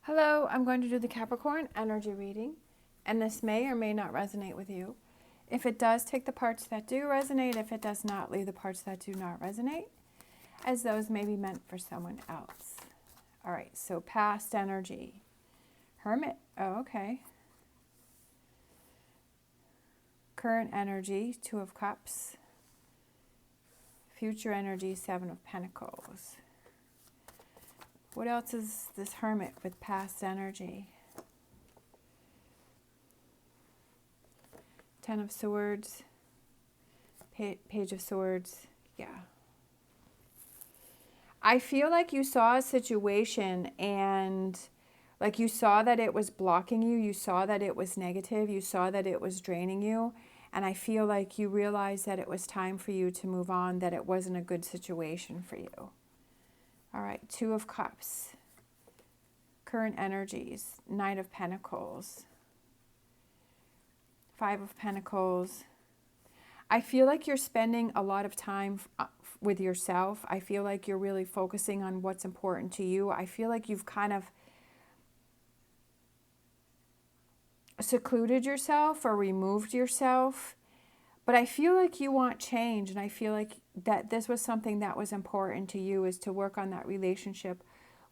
Hello, I'm going to do the Capricorn energy reading, and this may or may not resonate with you. If it does, take the parts that do resonate. If it does not, leave the parts that do not resonate, as those may be meant for someone else. All right, so past energy. Hermit, oh, okay. Current energy, Two of Cups. Future energy, Seven of Pentacles. What else is this Hermit with past energy? Ten of Swords, Page of Swords, yeah. I feel like you saw a situation and like you saw that it was blocking you, you saw that it was negative, you saw that it was draining you, and I feel like you realized that it was time for you to move on, that it wasn't a good situation for you. All right, Two of Cups. Current energies, Knight of Pentacles, Five of Pentacles. I feel like you're spending a lot of time with yourself. I feel like you're really focusing on what's important to you. I feel like you've kind of secluded yourself or removed yourself. But I feel like you want change, and I feel like that this was something that was important to you, is to work on that relationship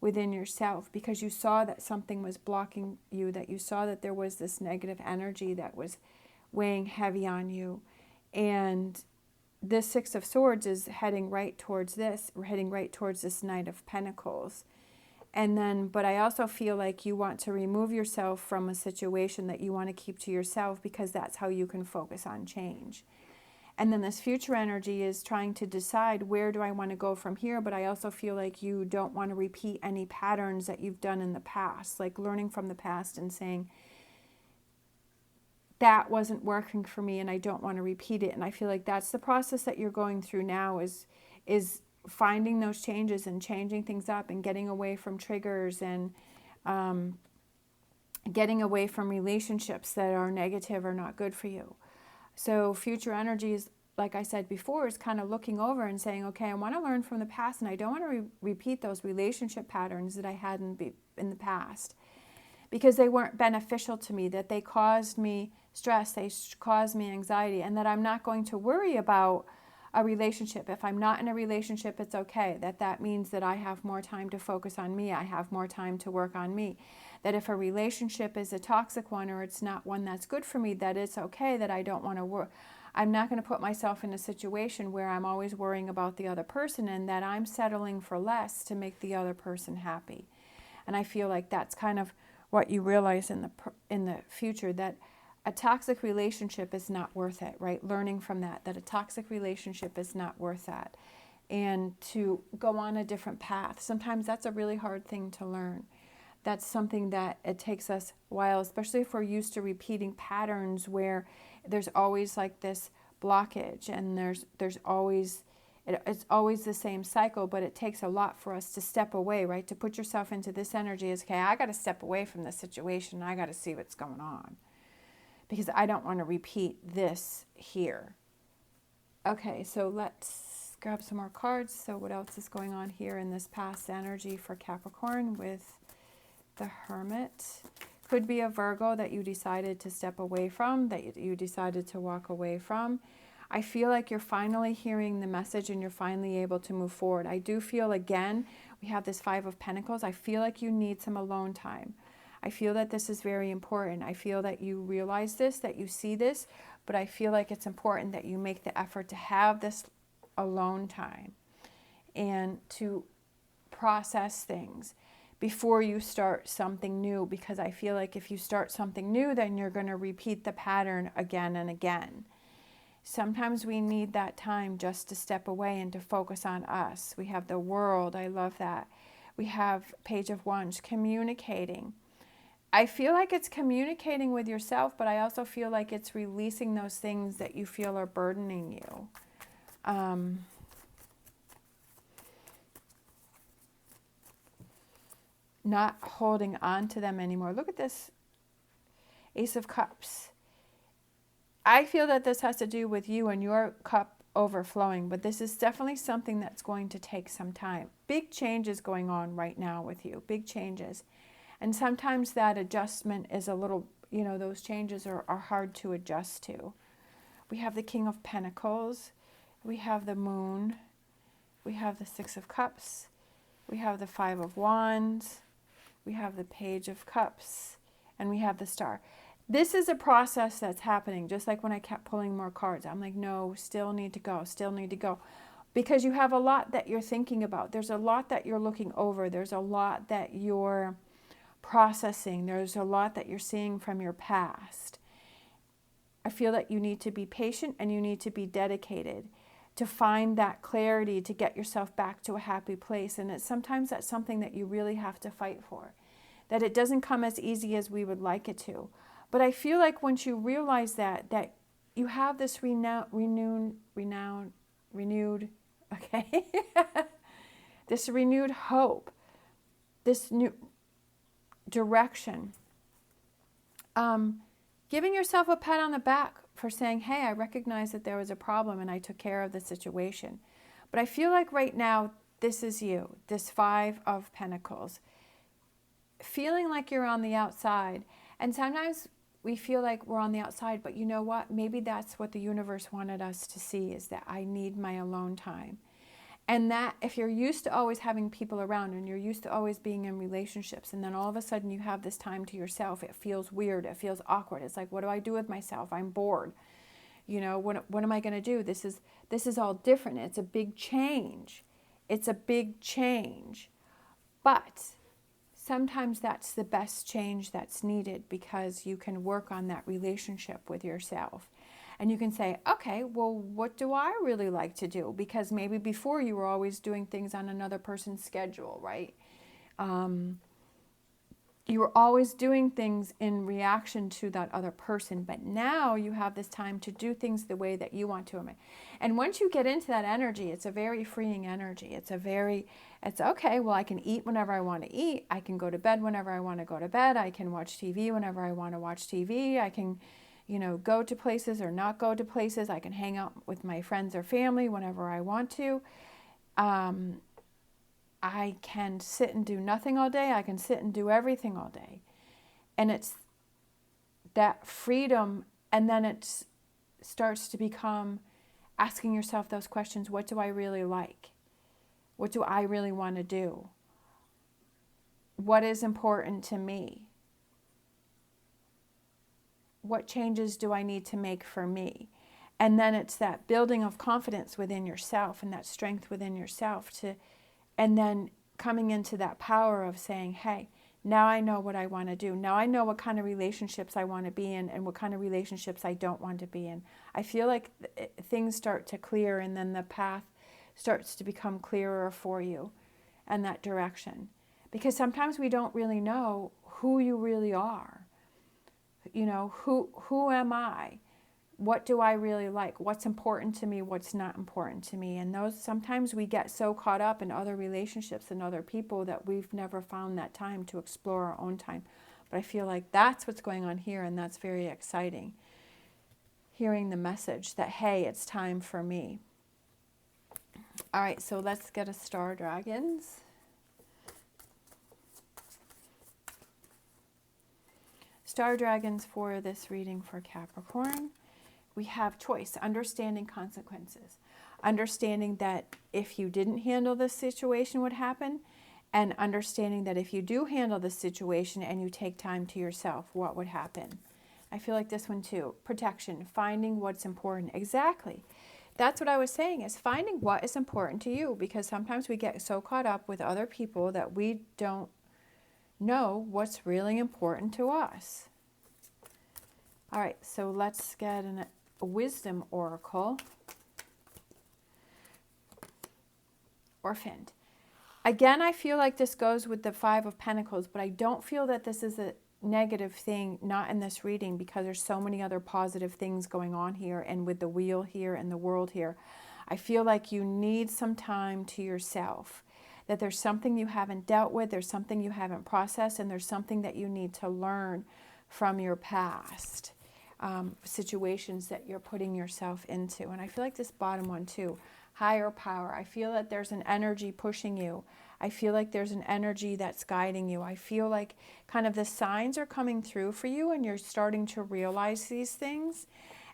within yourself, because you saw that something was blocking you, that you saw that there was this negative energy that was weighing heavy on you. And this Six of Swords is heading right towards this. We're heading right towards this Knight of Pentacles. And then, but I also feel like you want to remove yourself from a situation that you want to keep to yourself, because that's how you can focus on change. And then this future energy is trying to decide, where do I want to go from here? But I also feel like you don't want to repeat any patterns that you've done in the past, like learning from the past and saying, that wasn't working for me and I don't want to repeat it. And I feel like that's the process that you're going through now, is finding those changes and changing things up and getting away from triggers and getting away from relationships that are negative or not good for you. So future energies, like I said before, is kind of looking over and saying, okay, I want to learn from the past, and I don't want to repeat those relationship patterns that I had in the past, because they weren't beneficial to me, that they caused me stress, they caused me anxiety, and that I'm not going to worry about a relationship. If I'm not in a relationship, it's okay. That means that I have more time to focus on me. I have more time to work on me. That if a relationship is a toxic one, or it's not one that's good for me, that it's okay, that I don't want to work. I'm not going to put myself in a situation where I'm always worrying about the other person, and that I'm settling for less to make the other person happy. And I feel like that's kind of what you realize in the future, that a toxic relationship is not worth it, right? Learning from that a toxic relationship is not worth that. And to go on a different path. Sometimes that's a really hard thing to learn. That's something that it takes us a while, especially if we're used to repeating patterns where there's always like this blockage, and there's always, it's always the same cycle, but it takes a lot for us to step away, right? To put yourself into this energy is, okay, I got to step away from this situation. I got to see what's going on, because I don't want to repeat this here. Okay, so let's grab some more cards. So what else is going on here in this past energy for Capricorn with the Hermit? Could be a Virgo that you decided to step away from, that you decided to walk away from. I feel like you're finally hearing the message and you're finally able to move forward. I do feel, again, we have this Five of Pentacles. I feel like you need some alone time. I feel that this is very important. I feel that you realize this, that you see this, but I feel like it's important that you make the effort to have this alone time and to process things before you start something new, because I feel like if you start something new, then you're going to repeat the pattern again and again. Sometimes we need that time just to step away and to focus on us. We have the World. I love that. We have Page of Wands, communicating. I feel like it's communicating with yourself, but I also feel like it's releasing those things that you feel are burdening you. Not holding on to them anymore. Look at this Ace of Cups. I feel that this has to do with you and your cup overflowing, but this is definitely something that's going to take some time. Big changes going on right now with you, big changes. And sometimes that adjustment is a little, those changes are hard to adjust to. We have the King of Pentacles. We have the Moon. We have the Six of Cups. We have the Five of Wands. We have the Page of Cups. And we have the Star. This is a process that's happening, just like when I kept pulling more cards. I'm like, no, still need to go, still need to go. Because you have a lot that you're thinking about. There's a lot that you're looking over. There's a lot that you're processing. There's a lot that you're seeing from your past. I feel that you need to be patient and you need to be dedicated to find that clarity, to get yourself back to a happy place. And sometimes that's something that you really have to fight for. That it doesn't come as easy as we would like it to. But I feel like once you realize that you have this renewed, okay, this renewed hope, this new direction. Giving yourself a pat on the back for saying, hey, I recognize that there was a problem and I took care of the situation. But I feel like right now, this is you, this Five of Pentacles. Feeling like you're on the outside. And sometimes we feel like we're on the outside, but you know what? Maybe that's what the universe wanted us to see, is that I need my alone time. And that if you're used to always having people around and you're used to always being in relationships, and then all of a sudden you have this time to yourself, it feels weird, it feels awkward. It's like, what do I do with myself? I'm bored. What am I going to do? This is all different. It's a big change. It's a big change. But sometimes that's the best change that's needed, because you can work on that relationship with yourself. And you can say, okay, well, what do I really like to do? Because maybe before you were always doing things on another person's schedule, right? You were always doing things in reaction to that other person. But now you have this time to do things the way that you want to. And once you get into that energy, it's a very freeing energy. It's okay, well, I can eat whenever I want to eat. I can go to bed whenever I want to go to bed. I can watch TV whenever I want to watch TV. I can go to places or not go to places. I can hang out with my friends or family whenever I want to. I can sit and do nothing all day. I can sit and do everything all day. And it's that freedom, and then it starts to become asking yourself those questions. What do I really like? What do I really want to do? What is important to me? What changes do I need to make for me? And then it's that building of confidence within yourself and that strength within yourself and then coming into that power of saying, hey, now I know what I want to do. Now I know what kind of relationships I want to be in and what kind of relationships I don't want to be in. I feel like things start to clear, and then the path starts to become clearer for you and that direction. Because sometimes we don't really know who you really are. Who am I? What do I really like? What's important to me? What's not important to me? And sometimes we get so caught up in other relationships and other people that we've never found that time to explore our own time. But I feel like that's what's going on here, and that's very exciting. Hearing the message that, hey, it's time for me. All right, so let's get a Star Dragons. Star Dragons for this reading for Capricorn. We have choice, understanding consequences, understanding that if you didn't handle this situation, what happened, and understanding that if you do handle this situation and you take time to yourself, what would happen. I feel like this one too. Protection, finding what's important. Exactly. That's what I was saying, is finding what is important to you, because sometimes we get so caught up with other people that we don't know what's really important to us. All right, so let's get a wisdom oracle. Orphaned. Again, I feel like this goes with the Five of Pentacles, but I don't feel that this is a negative thing, not in this reading, because there's so many other positive things going on here, and with the wheel here and the world here. I feel like you need some time to yourself, that there's something you haven't dealt with, there's something you haven't processed, and there's something that you need to learn from your past. Situations that you're putting yourself into. And I feel like this bottom one too, higher power. I feel that there's an energy pushing you. I feel like there's an energy that's guiding you. I feel like kind of the signs are coming through for you and you're starting to realize these things.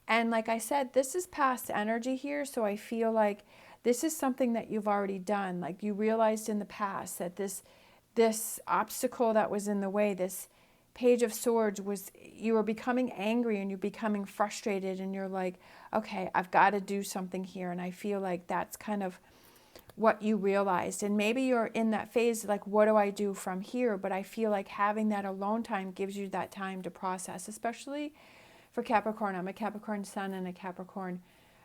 And like I said, this is past energy here, so I feel like this is something that you've already done. Like you realized in the past that this obstacle that was in the way, this Page of Swords, was you were becoming angry and you're becoming frustrated and you're like, okay, I've got to do something here. And I feel like that's kind of what you realized. And maybe you're in that phase like, what do I do from here? But I feel like having that alone time gives you that time to process, especially for Capricorn. I'm a Capricorn sun and a Capricorn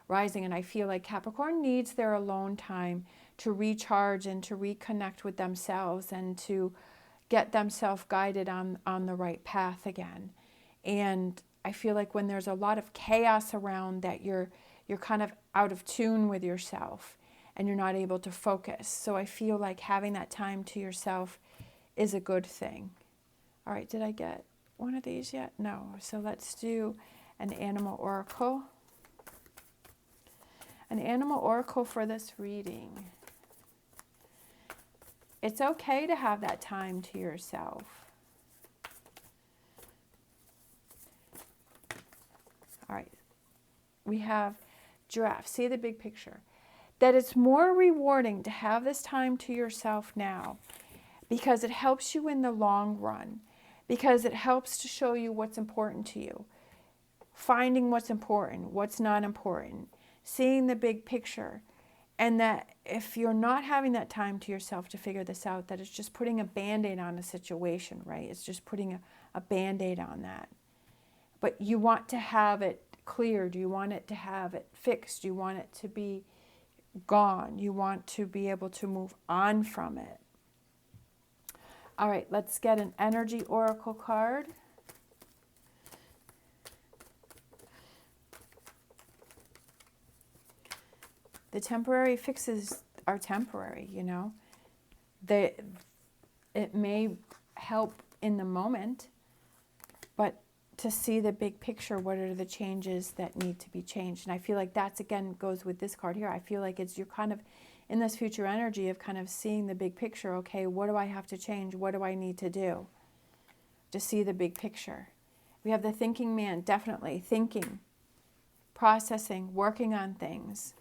rising, and I feel like Capricorn needs their alone time to recharge and to reconnect with themselves and to get themselves guided on the right path again. And I feel like when there's a lot of chaos around, that you're kind of out of tune with yourself and you're not able to focus. So I feel like having that time to yourself is a good thing. All right, did I get one of these yet? No. So let's do an animal oracle. An animal oracle for this reading. It's okay to have that time to yourself. All right. We have giraffe. See the big picture. That it's more rewarding to have this time to yourself now because it helps you in the long run, because it helps to show you what's important to you, finding what's important, what's not important, seeing the big picture. And that if you're not having that time to yourself to figure this out, that it's just putting a Band-Aid on a situation, right? It's just putting a Band-Aid on that. But you want to have it cleared. You want it to have it fixed. You want it to be gone. You want to be able to move on from it. All right, let's get an energy oracle card. The temporary fixes are temporary, you know. It may help in the moment, but to see the big picture, what are the changes that need to be changed? And I feel like that's, again, goes with this card here. I feel like you're kind of in this future energy of kind of seeing the big picture. Okay, what do I have to change? What do I need to do to see the big picture? We have the thinking man, definitely thinking, processing, working on things.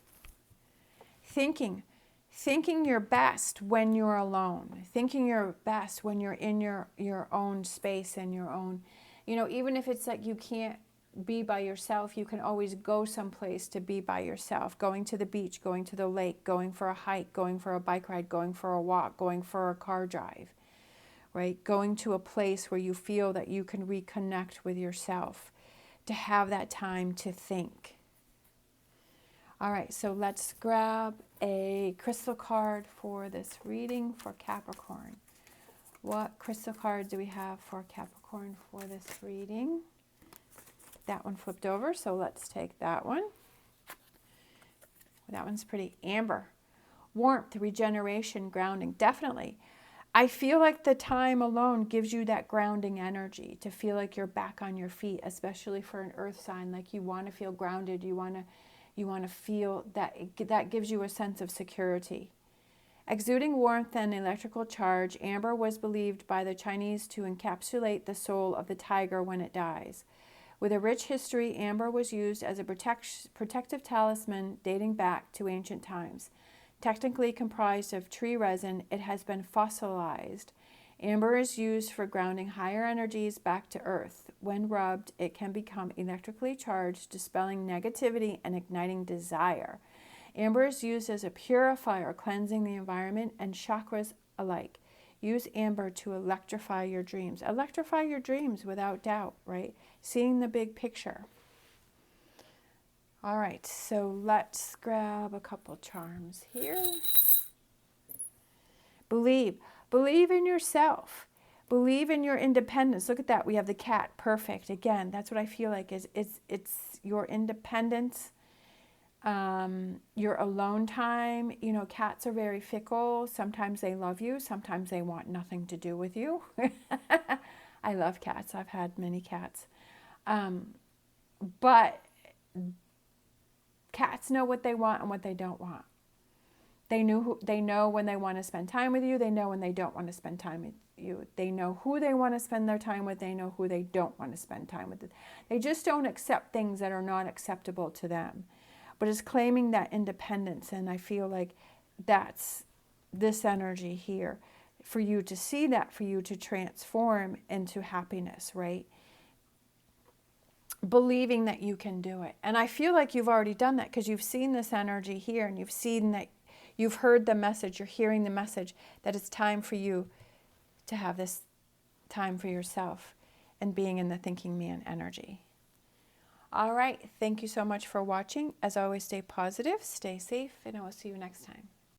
Thinking your best when you're alone. Thinking your best when you're in your own space and your own, you know, even if it's like you can't be by yourself, you can always go someplace to be by yourself. Going to the beach, going to the lake, going for a hike, going for a bike ride, going for a walk, going for a car drive, right? Going to a place where you feel that you can reconnect with yourself, to have that time to think. All right, so let's grab a crystal card for this reading for Capricorn. What crystal card do we have for Capricorn for this reading? That one flipped over, so let's take that one. That one's pretty. Amber. Warmth, regeneration, grounding. Definitely. I feel like the time alone gives you that grounding energy to feel like you're back on your feet, especially for an earth sign. Like you want to feel grounded. You want to feel that that gives you a sense of security. Exuding warmth and electrical charge, amber was believed by the Chinese to encapsulate the soul of the tiger when it dies. With a rich history, amber was used as a protective talisman dating back to ancient times. Technically comprised of tree resin, it has been fossilized. Amber is used for grounding higher energies back to earth. When rubbed, it can become electrically charged, dispelling negativity and igniting desire. Amber is used as a purifier, cleansing the environment and chakras alike. Use amber to electrify your dreams. Electrify your dreams without doubt, right? Seeing the big picture. All right, so let's grab a couple charms here. Believe. Believe in yourself. Believe in your independence. Look at that. We have the cat. Perfect. Again, that's what I feel like is it's your independence. Your alone time. You know, cats are very fickle. Sometimes they love you. Sometimes they want nothing to do with you. I love cats. I've had many cats. But cats know what they want and what they don't want. They know when they want to spend time with you. They know when they don't want to spend time with you. They know who they want to spend their time with. They know who they don't want to spend time with. They just don't accept things that are not acceptable to them. But it's claiming that independence, and I feel like that's this energy here. For you to see that, for you to transform into happiness, right? Believing that you can do it. And I feel like you've already done that because you've seen this energy here, and you've seen that you've heard the message, you're hearing the message that it's time for you to have this time for yourself and being in the thinking man energy. All right, thank you so much for watching. As always, stay positive, stay safe, and I will see you next time.